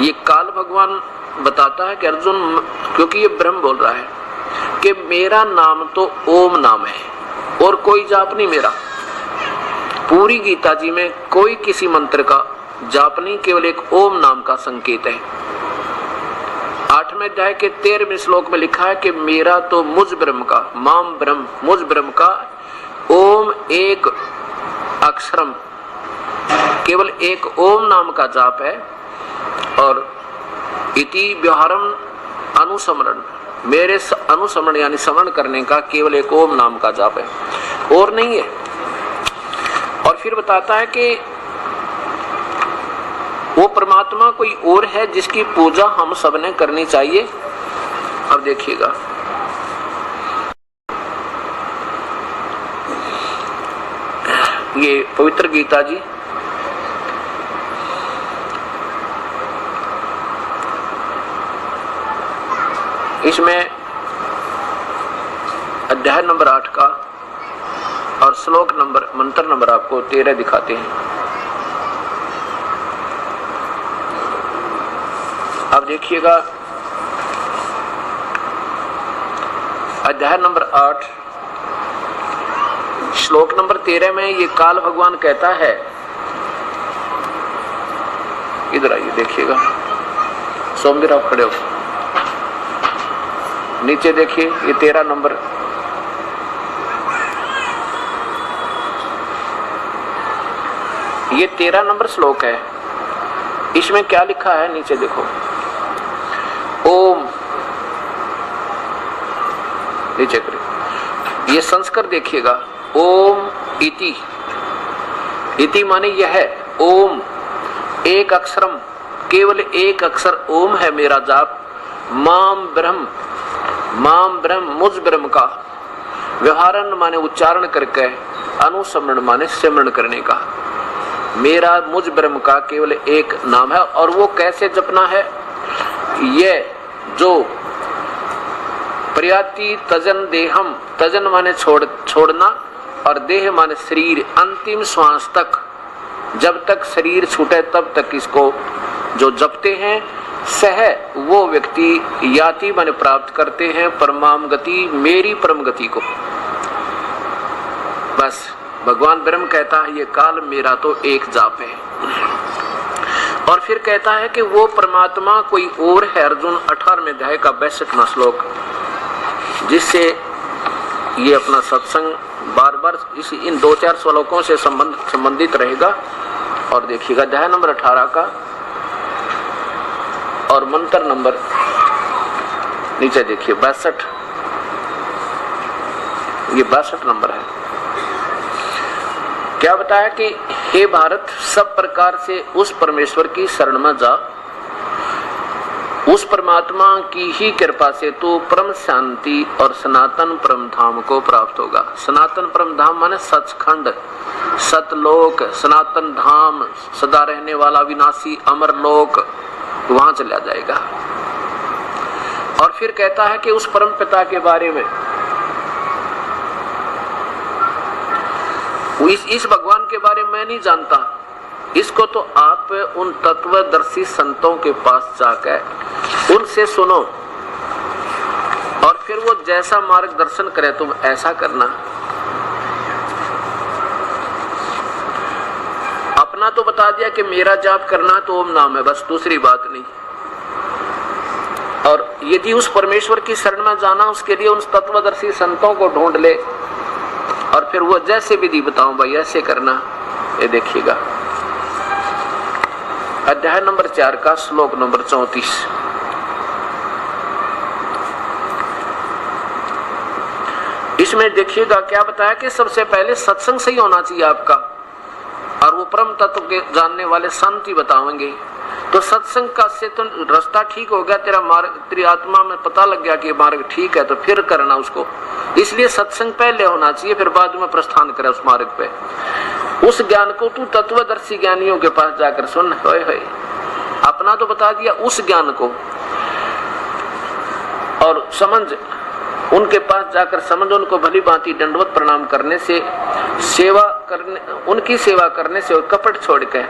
ये काल भगवान बताता है कि अर्जुन, क्योंकि ये ब्रह्म बोल रहा है कि मेरा नाम तो ओम नाम है और कोई जाप नहीं मेरा। पूरी गीता जी में कोई किसी मंत्र का जाप नहीं, केवल एक ओम नाम का संकेत है। 8वें अध्याय के 13वें श्लोक में लिखा है कि मेरा तो मुझ ब्रह्म का, माम ब्रह्म, मुझ ब्रह्म का ओम एक अक्षरम, केवल एक ओम नाम का जाप है। और इति व्यवहारम अनुस्मरण, मेरे अनुस्मरण यानी स्मरण करने का केवल एक ओम नाम का जाप है और नहीं है। और फिर बताता है कि वो परमात्मा कोई और है जिसकी पूजा हम सबने करनी चाहिए। अब देखिएगा, ये पवित्र गीता जी इसमें अध्याय नंबर 8 का और श्लोक नंबर, मंत्र नंबर आपको 13 दिखाते हैं। अब देखिएगा अध्याय नंबर 8 श्लोक नंबर 13 में ये काल भगवान कहता है, इधर आइए देखिएगा, सोमवीर आप खड़े हो, नीचे देखिए, ये 13 नंबर, ये 13 नंबर श्लोक है। इसमें क्या लिखा है नीचे देखो, ओम, नीचे करिए, ये संस्कृत देखिएगा, ओम इति, इति माने यह है, ओम एक अक्षरम, केवल एक अक्षर ओम है मेरा जाप। माम ब्रह्म, माम ब्रह्म मुझ ब्रह्म का, व्यवहारन माने उच्चारण करके, अनुस्मरण माने सिमरण करने का, मेरा मुझ ब्रह्म का केवल एक नाम है। और वो कैसे जपना है, ये जो प्रयाति तजन देहम, तजन माने छोड़ना और देह माने शरीर, अंतिम श्वास तक, जब तक शरीर छूटे तब तक इसको जो जपते हैं, सह वो व्यक्ति याति माने प्राप्त करते हैं परमाम गति, मेरी परम गति को। बस भगवान ब्रह्म कहता है ये काल मेरा तो एक जाप है। और फिर कहता है कि वो परमात्मा कोई और है, अर्जुन 18वें अध्याय का 62वां श्लोक, जिससे ये अपना सत्संग बार बार इन 2-4 श्लोकों से संबंधित रहेगा। और देखिएगा अध्याय नंबर 18 का और मंत्र नंबर नीचे देखिए 62, ये 62 नंबर है। क्या बताया कि हे भारत, सब प्रकार से उस परमेश्वर की शरण में जा, उस परमात्मा की ही कृपा से तो परम शांति और सनातन परम धाम को प्राप्त होगा। सनातन परम धाम माने सचखंड, सतलोक, सनातन धाम, सदा रहने वाला विनाशी अमर लोक, वहां चला जाएगा। और फिर कहता है कि उस परम पिता के बारे में, इस भगवान के बारे में मैं नहीं जानता, इसको तो आप उन तत्वदर्शी संतों के पास जाकर उनसे सुनो और फिर वो जैसा मार्गदर्शन करे तुम ऐसा करना। अपना तो बता दिया कि मेरा जाप करना तो ओम नाम है, बस, दूसरी बात नहीं। और यदि उस परमेश्वर की शरण में जाना, उसके लिए उन तत्वदर्शी संतों को ढूंढ ले और फिर वो जैसे विधि बताऊं भाई ऐसे करना। ये देखिएगा अध्याय नंबर 4 का श्लोक नंबर 34। इसमें देखिएगा क्या बताया कि सबसे पहले सत्संग सही होना चाहिए आपका, और वो परम तत्व के जानने वाले शांति बताएंगे। तो सत्संग का से तो रास्ता ठीक हो गया, तेरा मार्ग, तेरी आत्मा में पता लग गया कि मार्ग ठीक है, तो फिर करना उसको। इसलिए सत्संग पहले होना चाहिए, फिर बाद में प्रस्थान करे उस मार्ग पे। उस ज्ञान को तू तत्वदर्शी ज्ञानियों के पास जाकर सुन। होय होय, अपना तो बता दिया, उस ज्ञान को और समझ, उनके पास जाकर समझ, उनको भली भांति दंडवत प्रणाम करने से, सेवा करने, उनकी सेवा करने से और कपट छोड़ के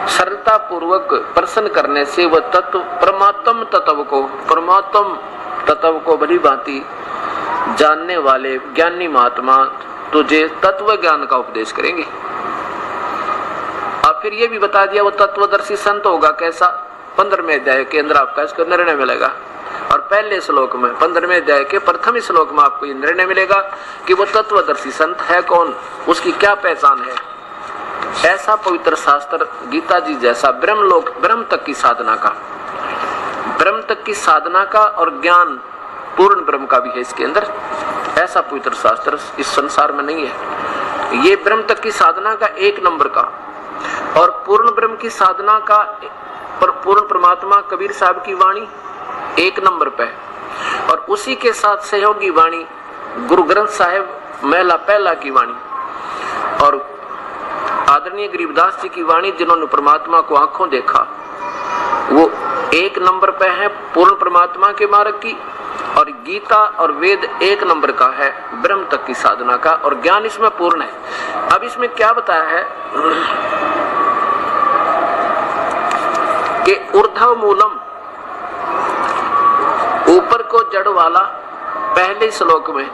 सरलता पूर्वक प्रश्न करने से वह तत्व परमात्म तत्व को भली भांति जानने वाले ज्ञानी महात्मा तुझे तत्व ज्ञान का उपदेश करेंगे। अब फिर ये भी बता दिया वो तत्वदर्शी संत होगा कैसा, 15वें अध्याय के अंदर आपका इसका निर्णय मिलेगा। और पहले श्लोक में 15वें अध्याय के प्रथम श्लोक में आपको ये निर्णय मिलेगा कि वो तत्वदर्शी संत है कौन, उसकी क्या पहचान है। ऐसा पवित्र शास्त्र गीता जी जैसा ब्रह्म तक की साधना का और ज्ञान पूर्ण ब्रह्म का भी है इसके अंदर। ऐसा पवित्र शास्त्र इस संसार में नहीं है। ये ब्रह्म तक की साधना का 1 नंबर का और पूर्ण ब्रह्म की साधना का पूर्ण परमात्मा कबीर साहब की वाणी 1 नंबर पे, और उसी के साथ सहयोगी वाणी गुरु ग्रंथ साहिब महला पहला की वाणी और आदरणीय गरीबदास जी की वाणी जिन्होंने परमात्मा को आंखों देखा, वो 1 नंबर पे है पूर्ण परमात्मा के मार्ग की। और गीता और वेद 1 नंबर का है ब्रह्म तक की साधना का, और ज्ञान इसमें पूर्ण है। अब इसमें क्या बताया है कि ऊर्ध्व मूलम, ऊपर को जड़ वाला, पहले श्लोक में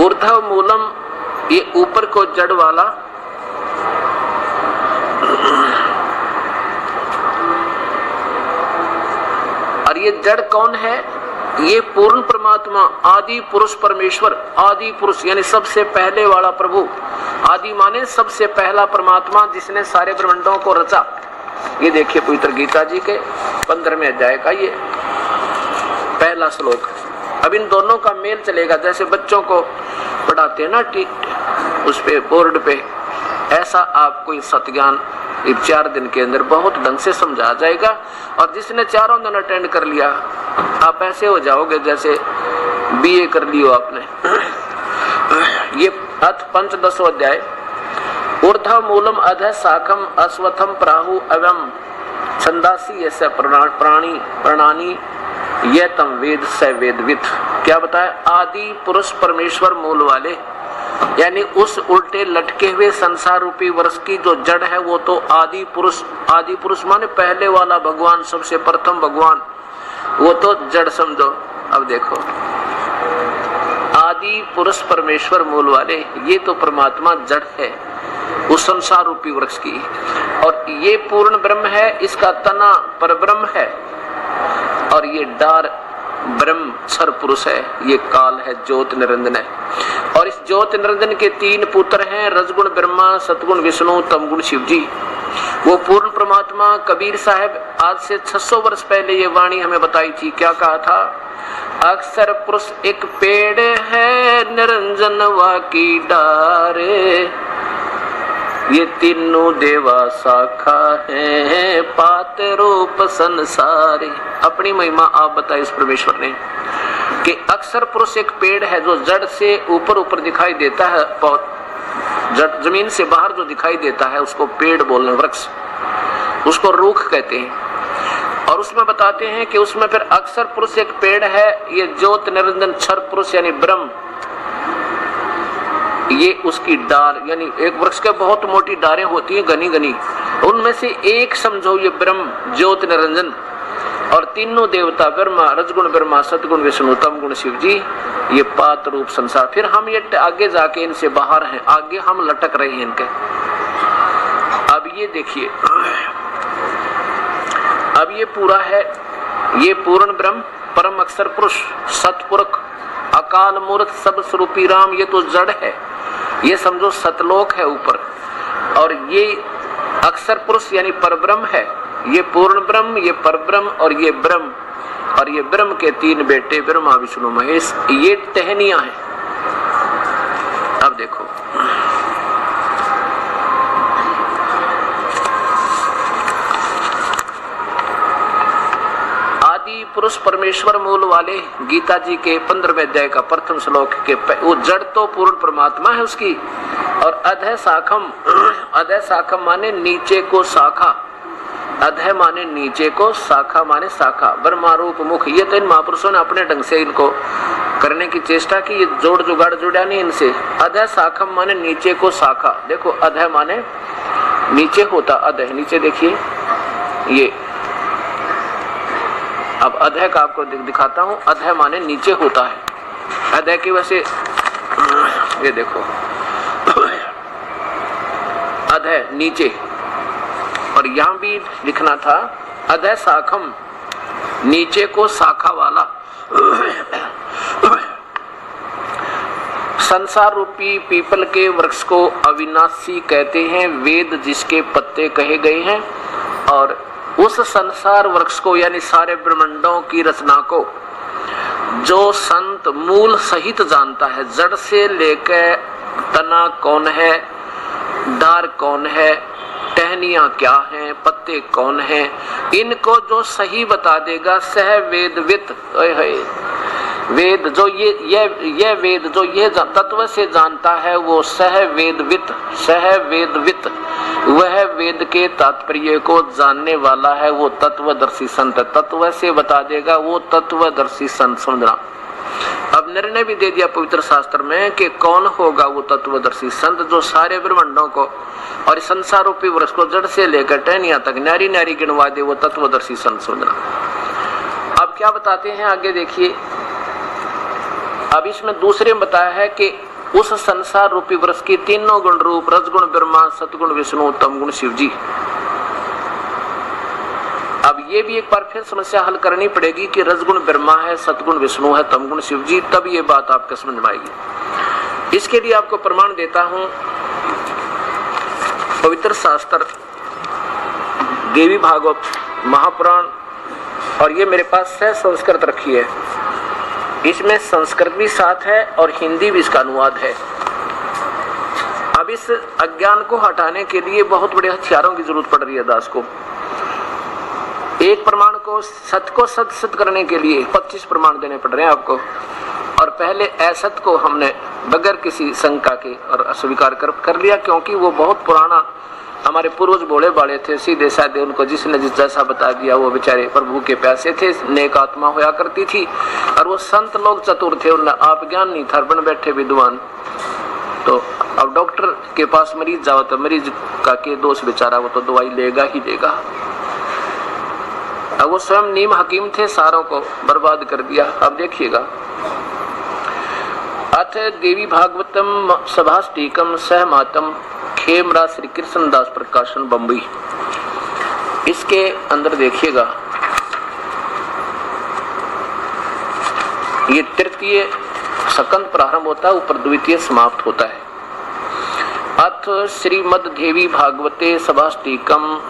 ऊर्ध्व मूलम, ये ऊपर को जड़ वाला, और ये जड़ कौन है, ये पूर्ण परमात्मा आदि पुरुष परमेश्वर, आदि पुरुष यानी सबसे पहले वाला प्रभु। आदि माने सबसे पहला परमात्मा जिसने सारे ब्रह्मांडों को रचा। ये देखिए पवित्र गीता जी के 15वें अध्याय का ये पहला श्लोक। अब इन दोनों का मेल चलेगा, जैसे बच्चों को पढ़ाते हैं ना उस पे बोर्ड पे, ऐसा आपको इस सत्ज्ञान 4 दिन के अंदर बहुत ढंग से समझा जाएगा। और जिसने 4 दिन अटेंड कर लिया, आप ऐसे हो जाओगे जैसे BA कर लियो आपने। ये अथ पंचदशो अध्याय, ऊर्ध्व मूलम अधः शाखम अश्वत्थम प्राहु अवम छंदासी ऐसे प्राणी ये तम वेद स वेदविद। क्या बताया, आदि पुरुष परमेश्वर मूल वाले, यानी उस उल्टे लटके हुए संसार रूपी वर्ष की जो जड़ है वो तो आदि पुरुष माने पहले वाला भगवान, सबसे प्रथम भगवान, वो तो जड़ समझो। अब देखो आदि पुरुष परमेश्वर मूल वाले, ये तो परमात्मा जड़ है उस संसार रूपी वृक्ष की, और ये पूर्ण ब्रह्म है, इसका तना परब्रह्म है, और ये डार ब्रह्म क्षर पुरुष है, ये काल है, ज्योत निरंजन है। और इस ज्योत निरंजन के 3 पुत्र हैं, रजगुण ब्रह्मा, सतगुण विष्णु, तमगुण शिव जी। वो पूर्ण परमात्मा कबीर साहब आज से 600 वर्ष पहले ये वाणी हमें बताई थी। क्या कहा था, अक्षर पुरुष एक पेड़ है, निरंजन वा की डार, ये तीनों देवा शाखा है, पात रूप संसारी। अपनी महिमा आप बताए इस परमेश्वर ने कि अक्षर पुरुष एक पेड़ है जो जड़ से ऊपर दिखाई देता है, जमीन से बाहर जो दिखाई देता है उसको पेड़ बोलने, वृक्ष, उसको रूख कहते हैं। और उसमें बताते हैं कि उसमें फिर अक्षर पुरुष एक पेड़ है, ये ज्योत निरंजन क्षर पुरुष यानी ब्रह्म, ये उसकी डार, यानी एक वृक्ष के बहुत मोटी डारें होती हैं घनी घनी, उनमें से एक समझो ये ब्रह्म ज्योत निरंजन, और तीनों देवता ब्रह्मा, रजगुण ब्रह्मा, सतगुण विष्णु, तमगुण शिव जी, ये पात रूप संसार। फिर हम ये आगे जाके इनसे बाहर हैं, आगे हम लटक रहे हैं इनके। अब ये देखिए, अब ये पूरा है, ये पूर्ण ब्रह्म, परम अक्षर पुरुष, सतपुरख, अकाल मूर्त, सब स्वरूपी राम, ये तो जड़ है, ये समझो सतलोक है ऊपर। और ये अक्षर पुरुष यानी परब्रह्म है, ये पूर्ण ब्रह्म, ये परब्रह्म और ये ब्रह्म, और ये ब्रह्म के 3 बेटे ब्रह्मा विष्णु महेश, ये टहनियां हैं। अब देखो आदि पुरुष परमेश्वर मूल वाले गीता जी के 15वें अध्याय का प्रथम श्लोक के वो जड़ तो पूर्ण परमात्मा है उसकी। और अधः शाखम, अधः शाखम माने नीचे को शाखा, अधः माने नीचे को, शाखा माने शाखा, ब्रह्मारूप मुख। ये तो इन महापुरुषों ने अपने ढंग से इनको करने की चेष्टा की, ये जोड़ जुगाड़ जुड़ा नहीं इनसे। अधः शाखम माने नीचे को शाखा। देखो अधः माने नीचे होता अधः, नीचे देखिए ये, अब अधः का आपको दिखाता हूं। अधः माने नीचे होता है, अधः की वजह से ये देखो अधः नीचे, और यहां भी लिखना था अधः शाखम, नीचे को शाखा वाला। संसार रूपी पीपल के वृक्ष को अविनाशी कहते हैं, वेद जिसके पत्ते कहे गए हैं। और उस संसार वृक्ष को यानी सारे ब्रह्मांडों की रचना को जो संत मूल सहित जानता है, जड़ से लेकर तना कौन है, डार कौन है, टहनियां क्या हैं, पत्ते कौन हैं, इनको जो सही बता देगा, सह वेदवित, वेद जो ये वेद जो ये तत्व से जानता है वो सह वेदवित, वह वेद के तात्पर्य को जानने वाला है, वो तत्वदर्शी संत। तत्व से बता देगा वो तत्वदर्शी संत, समझना। अब निर्णय भी दे दिया पवित्र शास्त्र में कि कौन होगा वो तत्वदर्शी संत जो सारे ब्रह्मांडों को और संसार रूपी वृक्ष को जड़ से लेकर टहनियां तक नारी नारी गिनवा दे, वो तत्वदर्शी संत, समझना। अब क्या बताते हैं आगे देखिए। अब इसमें दूसरे में बताया है कि उस संसार रूपी वृक्ष की तीनों गुण रूप, रजगुण ब्रह्मा, सतगुण विष्णु, तमगुण शिव जी। अब ये भी एक बार फिर समस्या हल करनी पड़ेगी कि रजगुण ब्रह्मा है, सतगुण विष्णु है, तमगुण शिव जी, तब ये बात आपको समझ में आएगी। इसके लिए आपको प्रमाण देता हूं पवित्र शास्त्र, देवी भागवत, महापुराण, और ये मेरे पास है संस्कृत रखी है, इसमें संस्कृत भी साथ है और हिंदी भी इसका अनुवाद है। अब इस अज्ञान को हटाने के लिए बहुत बड़े हथियारों की जरूरत पड़ रही है दास को। एक प्रमाण को सत सिद्ध करने के लिए 25 प्रमाण देने पड़ रहे हैं आपको, और पहले असत को हमने बगैर किसी शंका के और अस्वीकार कर लिया, क्योंकि वो बहुत पुराना, हमारे पूर्वज बोले बाले थे, सीधे साधे, उनको जिसने जिस जैसा बता दिया वो बेचारे प्रभु के प्यासे थे, नेक आत्मा होया करती थी, और वो संत लोग चतुर थे, उन्हें आप ज्ञान नहीं था, बन बैठे विद्वान। तो अब डॉक्टर के पास मरीज जाओ तो मरीज का के दोष बेचारा, वो तो दवाई लेगा ही लेगा। अब वो स्वयं नीम हकीम थे, सारों को बर्बाद कर दिया। अब देखिएगा, अथ देवी भागवतम सभाष्टीकम सहमातम खेमरा श्री कृष्णदास प्रकाशन बम्बई। इसके अंदर देखिएगा, ये तृतीय सकंद प्रारंभ होता है, ऊपर द्वितीय समाप्त होता है। अथ श्रीमद देवी भागवते सभाष्टीकम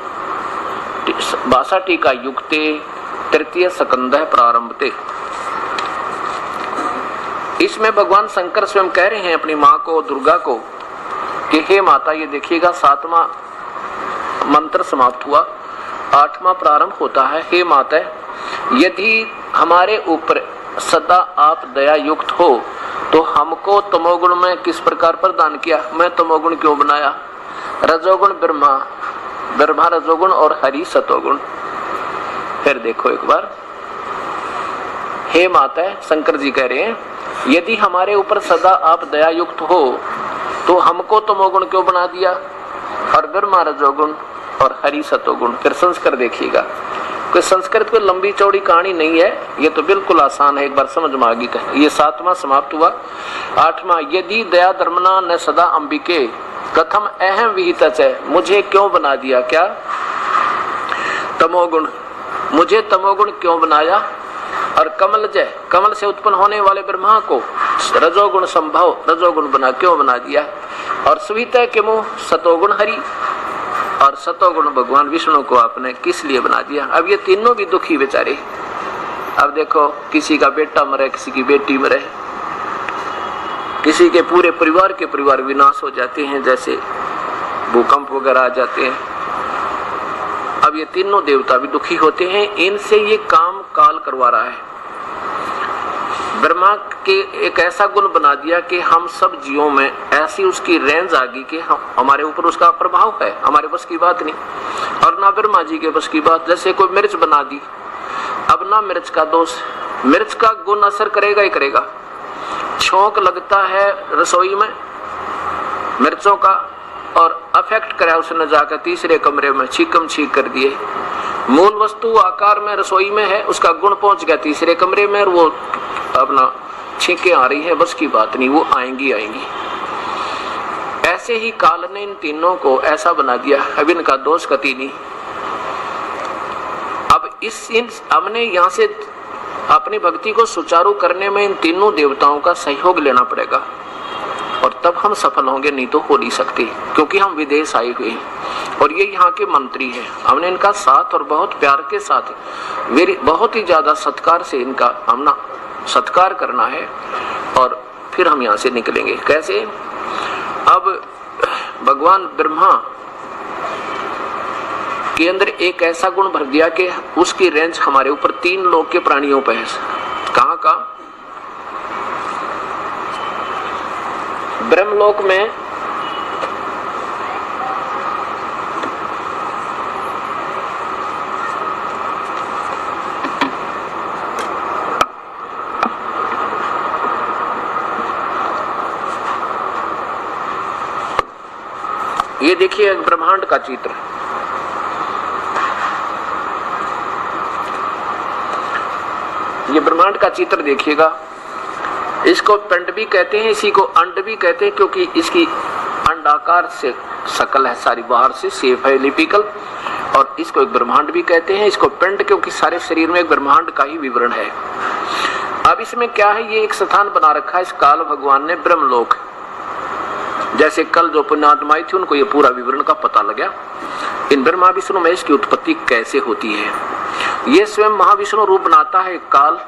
62 टीका युक्ते तृतीय सकंद प्रारंभते। इसमें भगवान शंकर स्वयं कह रहे हैं अपनी मां को, दुर्गा को, कि हे माता, ये देखिएगा 7वां मंत्र समाप्त हुआ, 8वां प्रारंभ होता है। हे माता, यदि हमारे ऊपर सदा आप दया युक्त हो तो हमको तमोगुण में किस प्रकार प्रदान किया, मैं तमोगुण क्यों बनाया, रजोगुण ब्रह्मा रजोगुण और हरि सतोगुण। फिर देखो एक बार, हे माता, शंकर जी कह रहे हैं, यदि हमारे ऊपर सदा आप दया युक्त हो तो हमको तमोगुण क्यों बना दिया, और ब्रह्मा रजोगुण और हरि सतोगुण। फिर संस्कृत देखिएगा, कोई संस्कृत कोई लंबी चौड़ी कहानी नहीं है, ये तो बिल्कुल आसान है, एक बार समझ में आ गई। ये 7वां समाप्त हुआ। 8वां, यदि दया धर्मना न सदा अंबिके कथम अहम विहित है, मुझे क्यों बना दिया, क्या तमोगुण, मुझे तमोगुण क्यों बनाया, और कमल जय, कमल से उत्पन्न होने वाले ब्रह्मा को रजोगुण संभव रजोगुण क्यों बना दिया, और सुविता के मुंह सतोगुण हरि और सतोगुण भगवान विष्णु को आपने किस लिए बना दिया। अब ये तीनों भी दुखी बेचारे। अब देखो, किसी का बेटा मरे, किसी की बेटी मरे, किसी के पूरे परिवार के परिवार विनाश हो जाते हैं, जैसे भूकंप वगैरह आ जाते हैं। अब ये तीनों देवता भी दुखी होते हैं, इनसे ये काम काल करवा रहा है। ब्रह्मा के एक ऐसा गुण बना दिया कि हम सब जीवों में ऐसी उसकी रेंज आ गई कि हमारे ऊपर उसका प्रभाव है, हमारे बस की बात नहीं, और ना ब्रह्मा जी के बस की बात। जैसे कोई मिर्च बना दी, अब ना मिर्च का दोष, मिर्च का गुण असर करेगा ही करेगा। छोंक लगता है रसोई में मिर्चों का, और अफेक्ट करा उसने, जाकर तीसरे कमरे में छीकम छीक कर दिए। मूल वस्तु आकार में रसोई में है, उसका गुण पहुंच गया तीसरे कमरे में और वो अपना छींके आ रही है, बस की बात नहीं, वो आएंगी आएंगी। ऐसे ही काल ने इन तीनों को ऐसा बना दिया, अब इनका दोष कति नहीं। अब हमने यहाँ से अपनी भक्ति को सुचारू करने में इन तीनों देवताओं का सहयोग लेना पड़ेगा और तब हम सफल होंगे, नहीं तो हो नहीं सकते, क्योंकि हम विदेश आए हुए हैं और ये यहाँ के मंत्री हैं। हमने इनका साथ और बहुत प्यार के साथ, मेरी बहुत ही ज्यादा सत्कार से इनका हमने सत्कार करना है और फिर हम यहाँ से निकलेंगे। कैसे? अब भगवान ब्रह्मा के अंदर एक ऐसा गुण भर दिया कि उसकी रेंज हमारे ऊपर 3 लोक के प्राणियों पर है। कहाँ का? ब्रह्मलोक में ये देखिए ब्रह्मांड का चित्र, ये ब्रह्मांड का चित्र देखिएगा। इसको पिंड भी कहते हैं, इसी को अंड भी कहते हैं, क्योंकि इसकी अंडाकार से शकल है, सारी बाहर से शेप है एलिप्टिकल, और इसको एक ब्रह्मांड भी कहते हैं। इसको पिंड क्योंकि सारे शरीर में एक ब्रह्मांड का ही विवरण है। अब इसमें क्या है, ये एक स्थान बना रखा है इस काल भगवान ने, ब्रह्मलोक। जैसे कल जो पुण्यात्माएं थी उनको ये पूरा विवरण का पता लगा, इन ब्रह्मा विष्णु महेश की उत्पत्ति कैसे होती है। ये स्वयं महाविष्णु रूप बनाता है काल,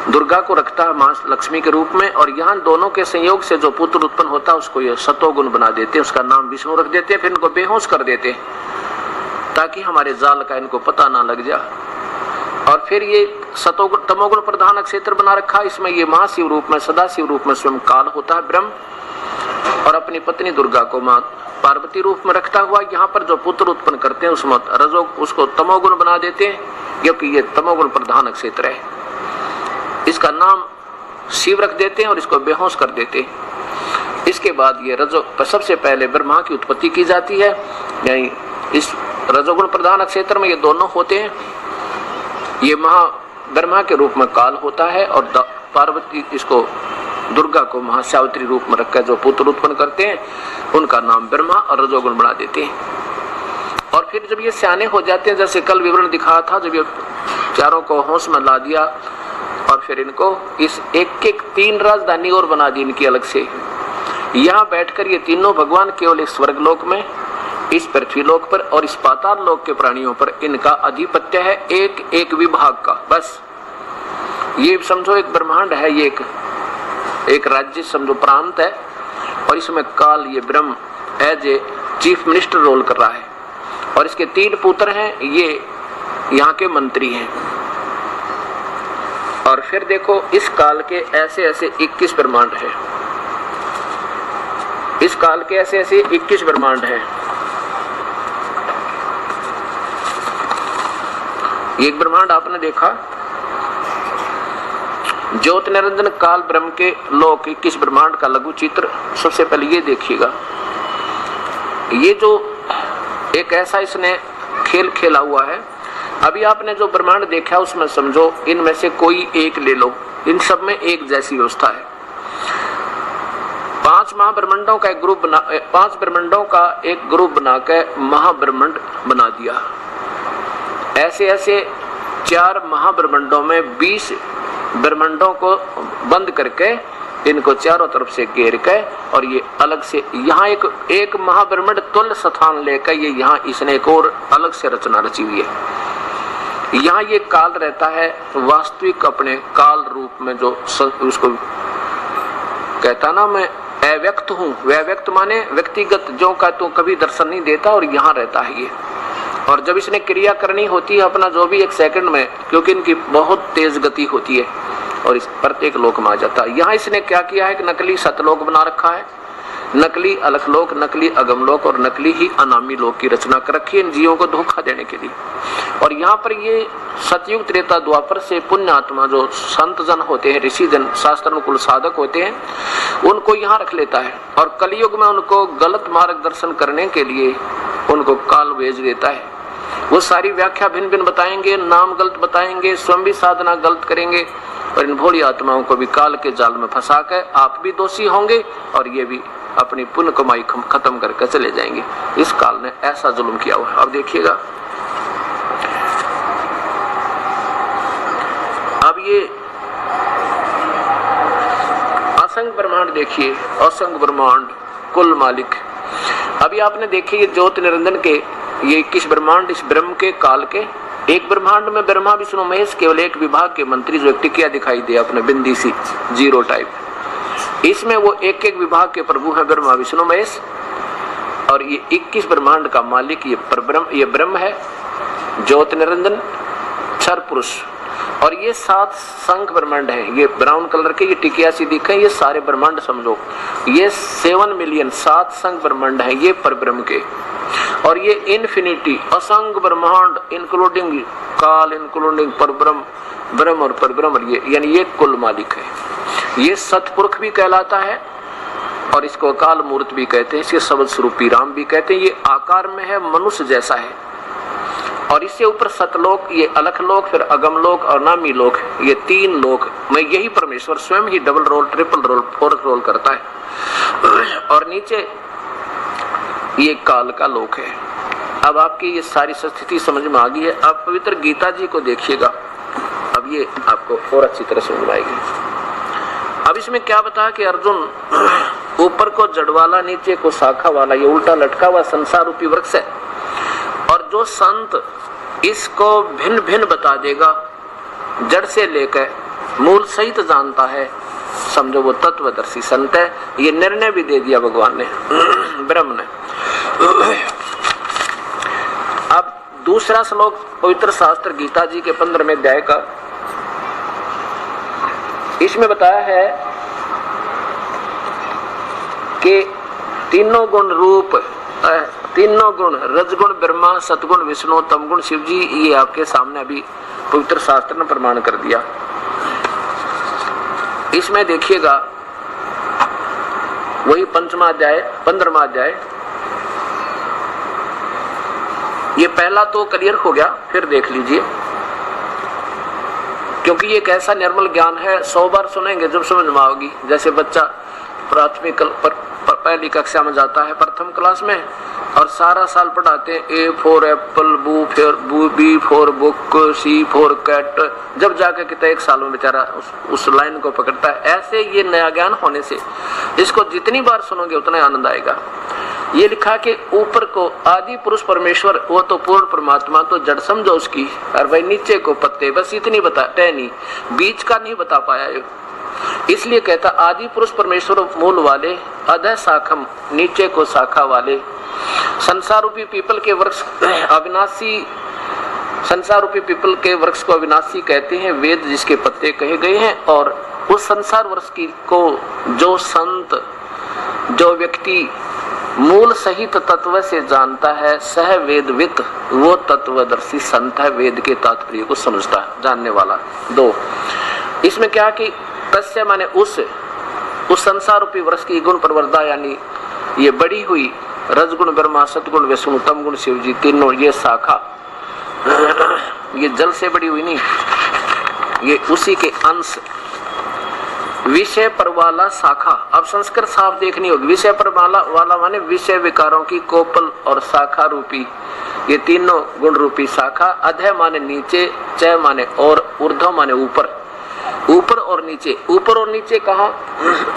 दुर्गा को रखता है मां लक्ष्मी के रूप में, और यहाँ दोनों के संयोग से जो पुत्र उत्पन्न होता है उसको ये सतोगुण बना देते हैं, उसका नाम विष्णु रख देते हैं, फिर इनको बेहोश कर देते हैं ताकि हमारे जाल का इनको पता ना लग जाए। और फिर ये सतोगुण तमोगुण प्रधान क्षेत्र बना रखा है, इसमें ये महाशिव रूप में सदा शिव रूप में स्वयं काल होता है ब्रह्म, और अपनी पत्नी दुर्गा को मां पार्वती रूप में रखता हुआ यहाँ पर जो पुत्र उत्पन्न करते हैं उसमें रजो उसको तमोगुण बना देते हैं, क्योंकि ये तमोगुण प्रधान क्षेत्र है। इसका नाम शिव रख देते हैं और इसको बेहोश कर देते हैं। इसके बाद ये रजो सबसे पहले ब्रह्मा की उत्पत्ति की जाती है, यानी इस रजोगुण प्रधान क्षेत्र में ये दोनों होते हैं। ये महा ब्रह्मा के रूप में काल होता है और पार्वती इसको दुर्गा को महासावित्री रूप में रखकर जो पुत्र उत्पन्न करते हैं उनका नाम ब्रह्मा और रजोगुण बना देते हैं। और फिर जब ये सियाने हो जाते हैं, जैसे कल विवरण दिखाया था, जब ये चारों को होश में ला दिया और फिर इनको इस एक एक 3 राजधानी और बना दी इनकी अलग से। यहाँ बैठकर ये तीनों भगवान केवल इस स्वर्गलोक में, इस पृथ्वीलोक पर और इस पाताल लोक के प्राणियों पर इनका अधिपत्य है, एक एक विभाग का। बस ये समझो एक ब्रह्मांड है, ये एक राज्य समझो, प्रांत है, और इसमें काल ये ब्रह्म as a chief minister role कर रहा है, और इसके 3 पुत्र हैं, ये यहाँ के मंत्री हैं। और फिर देखो इस काल के ऐसे ऐसे 21 ब्रह्मांड है, इस काल के ऐसे ऐसे 21 ब्रह्मांड है। एक ब्रह्मांड आपने देखा ज्योत निरंजन काल ब्रह्म के लोक 21 ब्रह्मांड का लघु चित्र। सबसे पहले ये देखिएगा, ये जो एक ऐसा इसने खेल खेला हुआ है। अभी आपने जो ब्रह्मांड देखा उसमें समझो इनमें से कोई एक ले लो, इन सब में एक जैसी व्यवस्था है। 5 महाब्रह्मांडों का एक ग्रुप बना, 5 ब्रह्मांडों का एक ग्रुप बनाकर महाब्रह्मांड बना दिया। ऐसे ऐसे 4 महाब्रह्मांडों में 20 ब्रह्मांडों को बंद करके इनको चारों तरफ से घेर के, और ये अलग से यहाँ एक महाब्रह्मांड तुल्य स्थान लेकर ये यहाँ इसने एक और अलग से रचना रची हुई है। यहाँ ये काल रहता है वास्तविक अपने काल रूप में, जो उसको कहता ना मैं अव्यक्त हूँ, व्यक्त माने व्यक्तिगत, जो का तो कभी दर्शन नहीं देता, और यहाँ रहता है ये। और जब इसने क्रिया करनी होती है अपना जो भी 1 सेकंड में, क्योंकि इनकी बहुत तेज गति होती है, और इस प्रत्येक लोक में आ जाता है। यहाँ इसने क्या किया है कि नकली सतलोक बना रखा है, नकली अलखलोक, नकली अगमलोक और नकली ही अनामी लोक की रचना कर रखी है इन जीवों को धोखा देने के लिए। और यहाँ पर ये सतयुग त्रेता द्वापर से पुण्य आत्मा जो संत जन होते हैं, ऋषि जन, शास्त्रानुकूल साधक होते हैं, उनको यहाँ रख लेता है और कलयुग में उनको गलत मार्गदर्शन करने के लिए उनको काल भेज देता है। वो सारी व्याख्या भिन्न भिन्न बताएंगे, नाम गलत बताएंगे, स्वयं भी साधना गलत करेंगे और इन भोली आत्माओं को भी काल के जाल में फंसा कर आप भी दोषी होंगे और ये भी अपनी पुण्य कमाई खत्म करके चले जाएंगे। इस काल ने ऐसा जुल्म किया हुआ है। अब देखिएगा, अब ये असंग ब्रह्मांड देखिए, असंग ब्रह्मांड कुल मालिक। अभी आपने देखिए ये ज्योति निरंजन के ये 21 ब्रह्मांड इस ब्रह्म के काल के, एक ब्रह्मांड में ब्रह्मा विष्णु महेश केवल एक विभाग के मंत्री जो एक टिकिया दिखाई दे अपने बिंदी सी जीरो टाइप, इसमें वो एक एक विभाग के प्रभु हैं ब्रह्मा विष्णु महेश। और ये 21 ब्रह्मांड का मालिक ये ब्रह्म है, ज्योति निरंजन, क्षर पुरुष। और ये 7 संख ब्रह्मांड है, ये ब्राउन कलर के ये टिकिया सी दिखे, ये सारे ब्रह्मांड समझो, ये 7 मिलियन 7 संख ब्रह्मांड है ये परब्रह्म के। और ये इन्फिनिटी असंग ब्रह्मांड इंक्लूडिंग काल, इंक्लूडिंग परब्रह्म, ब्रह्म और परब्रह्म, ये यानी ये कुल मालिक है। ये सतपुरुष भी कहलाता है और इसको अकाल मूर्त भी कहते हैं, इसके शब्द स्वरूपी राम भी कहते हैं। ये आकार में है मनुष्य जैसा है और इससे ऊपर सतलोक, ये अलखलोक, फिर अगमलोक और नामी लोक, ये 3 लोक में यही परमेश्वर स्वयं ही double role, triple role, fourth role करता है। और नीचे ये काल का लोक है। अब आपकी ये सारी स्थिति समझ में आ गई है। अब पवित्र गीता जी को देखिएगा, अब ये आपको और अच्छी तरह समझ में आएगी। अब इसमें क्या बताया कि अर्जुन ऊपर को जड़ वाला, नीचे को शाखा वाला, ये उल्टा लटका हुआ संसार रूपी वृक्ष है। और जो संत इसको भिन्न भिन्न बता देगा, जड़ से लेकर मूल सहित जानता है, समझो वो तत्वदर्शी संत है। ये निर्णय भी दे दिया भगवान ने, ब्रह्म ने। अब दूसरा श्लोक पवित्र शास्त्र गीता जी के 15वें अध्याय का, इसमें बताया है कि तीनों गुण रूप, तीनों गुण रजगुण ब्रह्मा, सतगुण विष्णु, तमगुण शिव जी, ये आपके सामने अभी पवित्र शास्त्र ने प्रमाण कर दिया। इसमें देखिएगा वही 5वां अध्याय 15वां अध्याय, ये पहला तो क्लियर हो गया, फिर देख लीजिए, क्योंकि ये एक ऐसा निर्मल ज्ञान है 100 बार सुनेंगे जब समझ में आओगी। जैसे बच्चा प्राथमिक पहली कक्षा में जाता है, प्रथम क्लास में, और सारा साल पढ़ाते हैं A for apple, B for book, C for cat, जब जाकर कितना 1 साल में बेचारा उस लाइन को पकड़ता है। ऐसे ये नया ज्ञान होने से इसको जितनी बार सुनोगे उतना आनंद आएगा। ये लिखा कि ऊपर को आदि पुरुष परमेश्वर, वो तो पूर्ण परमात्मा, तो जड़ समझो उसकी, और भाई नीचे को पत्ते, बस इतनी बता, टहनी बीच का नहीं बता पाया ये। इसलिए कहता आदि पुरुष परमेश्वर मूल वाले, अधः शाखम नीचे को शाखा वाले, संसार रूपी पीपल के वृक्ष अविनाशी, संसार रूपी पीपल के वृक्ष को अविनाशी कहते हैं, वेद जिसके पत्ते कहे गए हैं। और उस संसार वृक्ष की को जो संत, जो व्यक्ति मूल सहित तत्व से जानता है, सह वेदवित, वो तत्वदर्शी संत है, वेद के तात्पर्य को समझता है, जानने वाला। 2 इसमें क्या कि तस्य माने उस संसार रूपी वृक्ष की गुण प्रवर्धा, यानी ये बड़ी हुई रजगुण ब्रह्मा, सतगुण विष्णु, तमगुण शिव जी, तीनों ये शाखा, ये जल से बड़ी हुई नहीं, ये उसी के अंश, विषय पर वाला शाखा। अब संस्कृत साफ देखनी होगी, विषय पर वाला माने विषय विकारों की कोपल और शाखा रूपी, ये तीनों गुण रूपी शाखा। अधः माने नीचे, च माने और, ऊर्ध्व माने ऊपर, ऊपर और नीचे। ऊपर और नीचे कहा,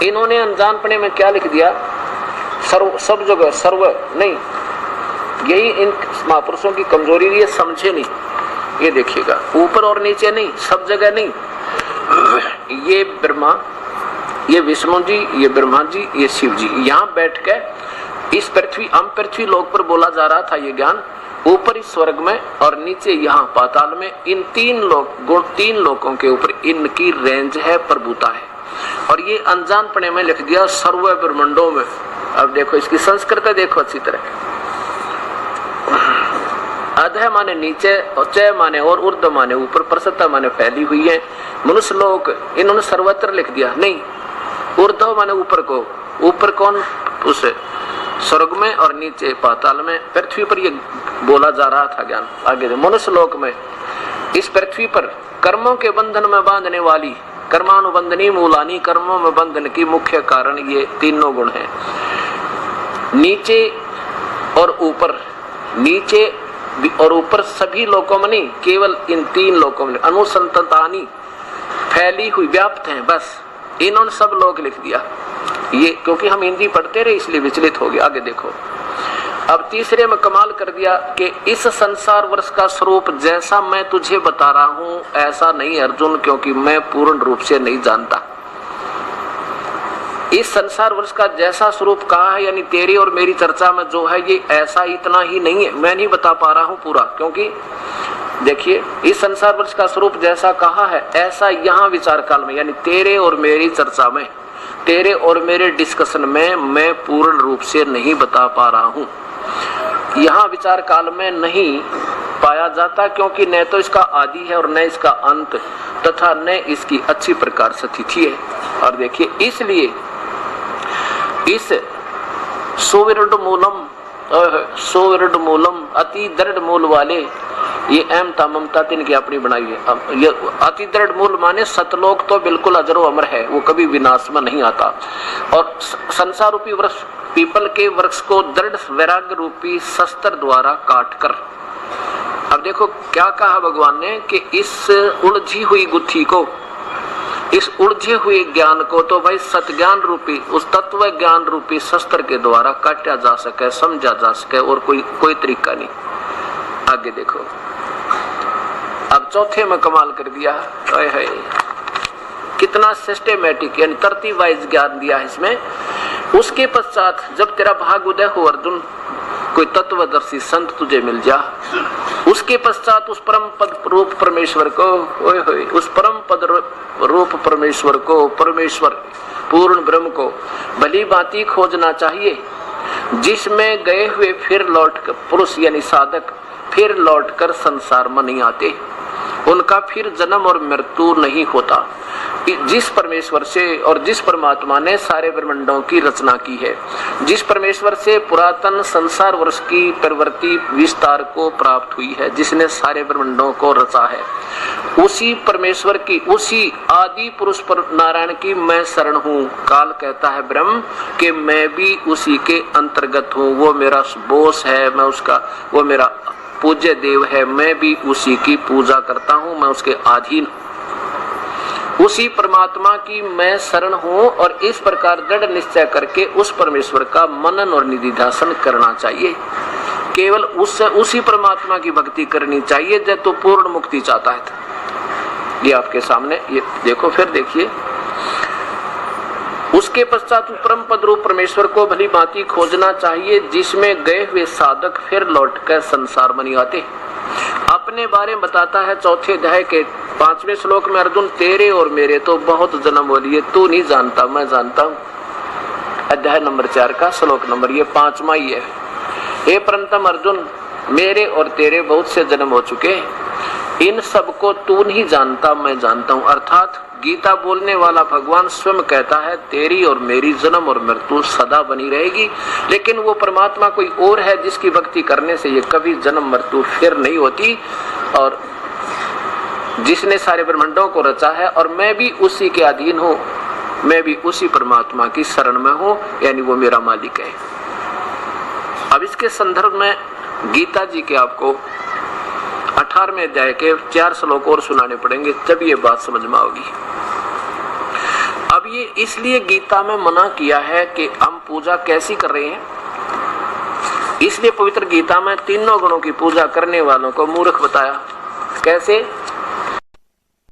इन्होंने अनजानपने में क्या लिख दिया, सर्व, सब जगह सर्व नहीं, यही इन महापुरुषों की कमजोरी, ये समझे नहीं। ये देखिएगा, ऊपर और नीचे नहीं, सब जगह नहीं, ये ब्रह्मा, ये विष्णु जी, ये ब्रह्मा जी, ये शिव जी, यहाँ बैठ के इस पृथ्वी, हम पृथ्वी लोक पर बोला जा रहा था ये ज्ञान, ऊपर इस स्वर्ग में और नीचे यहाँ पाताल में, इन 3 लोकों के ऊपर इनकी रेंज है, प्रभुता है। और ये अनजानपने में लिख दिया सर्व ब्रह्मांडों में, अब देखो इसकी संस्कृत देखो अच्छी तरह। अधः माने नीचे और चय माने और ऊर्ध्व माने ऊपर, प्रसन्नता माने फैली हुई है। मनुष्य लोक इन्होंने सर्वत्र लिख दिया, नहीं, ऊर्ध्व माने ऊपर को, ऊपर कौन, उस स्वर्ग में और नीचे पाताल में, पृथ्वी पर ये बोला जा रहा था ज्ञान। आगे मनुष्य लोक में इस पृथ्वी पर कर्मों के बंधन में बांधने वाली कर्मानुबंधनी मूलानी, कर्मों में बंधन की मुख्य कारण ये तीनों गुण हैं। नीचे और ऊपर, नीचे और ऊपर सभी लोकों में नहीं, केवल इन तीन लोकों में अनुसंततानी फैली हुई व्याप्त हैं, बस इन्होंने सब लोग लिख दिया ये, क्योंकि हम हिंदी पढ़ते रहे इसलिए विचलित हो गए। आगे देखो, अब तीसरे में कमाल कर दिया कि इस संसार वर्ष का स्वरूप जैसा मैं तुझे बता रहा हूं ऐसा नहीं अर्जुन, क्योंकि मैं पूर्ण रूप से नहीं जानता। इस संसार वर्ष का जैसा स्वरूप कहा है, यानी तेरी और मेरी चर्चा में जो है ये ऐसा इतना ही नहीं है, मैं नहीं बता पा रहा हूं पूरा, क्योंकि देखिए इस संसार वर्ष का स्वरूप जैसा कहा है ऐसा यहाँ विचार काल में, यानी तेरे और मेरी चर्चा में, तेरे और मेरे डिस्कशन में मैं पूर्ण रूप से नहीं बता पा रहा हूँ। यहाँ विचार काल में नहीं पाया जाता, क्योंकि न तो इसका आदि है और न इसका अंत, तथा न इसकी अच्छी प्रकार से तिथि है। और देखिए इसलिए इस सुविरुद्ध मूलम अति दृढ़ मूल वाले, ये अहमता ममता तीन की अपनी बनाई है। अब ये अति दृढ़ मूल माने सतलोक तो बिल्कुल अजरो अमर है, वो कभी विनाश में नहीं आता। और संसार रूपी वृक्ष पीपल के वृक्ष को दृढ़ वैराग्य रूपी शस्त्र द्वारा काट कर, अब देखो क्या कहा भगवान ने कि इस उलझी हुई गुत्थी को, इस उलझे हुए ज्ञान को तो भाई सतज्ञान रूपी उस तत्व ज्ञान रूपी शस्त्र के द्वारा काटा जा सके, समझा जा सके, और कोई तरीका नहीं। आगे देखो, अब चौथे में कमाल कर दिया है, कितना सिस्टेमेटिक यानी तरतीब वाइज ज्ञान दिया है इसमें। उसके पश्चात जब तेरा भाग उदय हो अर्जुन, कोई तत्वदर्शी संत तुझे मिल जा, उसके पश्चात उस परम पद रूप परमेश्वर को, उस परम पद रूप परमेश्वर को, परमेश्वर पूर्ण ब्रह्म को भली भांति खोजना चाहिए, जिसमें गए हुए फिर लौट कर पुरुष यानी साधक फिर लौटकर संसार में नहीं आते, उनका फिर जन्म और मृत्यु नहीं होता। जिस परमेश्वर से और जिस परमात्मा ने सारे ब्रह्मांडों की रचना की है, जिस परमेश्वर से पुरातन संसार वर्ष की प्रवृत्ति विस्तार को प्राप्त हुई है, जिसने सारे ब्रह्मांडों को रचा है, उसी परमेश्वर की, उसी आदि पुरुष पर नारायण की मैं शरण हूँ। काल कहता है ब्रह्म कि मैं भी उसी के अंतर्गत हूँ, वो मेरा बोस है, मैं उसका, वो मेरा पूज्य देव है, मैं भी उसी की पूजा करता हूँ, मैं उसके अधीन, उसी परमात्मा की मैं शरण हूँ। और इस प्रकार दृढ़ निश्चय करके उस परमेश्वर का मनन और निधिध्यासन करना चाहिए, केवल उसी परमात्मा की भक्ति करनी चाहिए जब तो पूर्ण मुक्ति चाहता है। ये आपके सामने ये देखो, फिर देखिए, उसके पश्चात परम पद रूप परमेश्वर को भली भांति खोजना चाहिए, जिसमें गए हुए साधक फिर लौटकर संसार में नहीं आते। अपने बारे में बताता है चौथे अध्याय के 5वें श्लोक में, अर्जुन तेरे और मेरे तो बहुत जन्म हो लिए, तू नहीं जानता मैं जानता हूँ। अध्याय नंबर 4 का श्लोक नंबर ये 5वां ही है। हे परंतम अर्जुन, मेरे और तेरे बहुत से जन्म हो चुके, इन सब को तू नहीं जानता मैं जानता हूँ। अर्थात गीता बोलने वाला भगवान स्वयं कहता है तेरी और मेरी जन्म और मृत्यु सदा बनी रहेगी, लेकिन वो परमात्मा कोई और है जिसकी भक्ति करने से ये कभी जन्म मृत्यु फिर नहीं होती, और जिसने सारे ब्रह्मांडों को रचा है, और मैं भी उसी के अधीन हूँ, मैं भी उसी परमात्मा की शरण में हूँ, यानी वो मेरा मालिक है। अब इसके संदर्भ में गीता जी के आपको 18वें अध्याय के 4 श्लोक और सुनाने पड़ेंगे, तब ये बात समझ में आओगी। अब ये इसलिए गीता में मना किया है कि हम पूजा कैसी कर रहे हैं, इसलिए पवित्र गीता में तीनों गुणों की पूजा करने वालों को मूर्ख बताया। कैसे?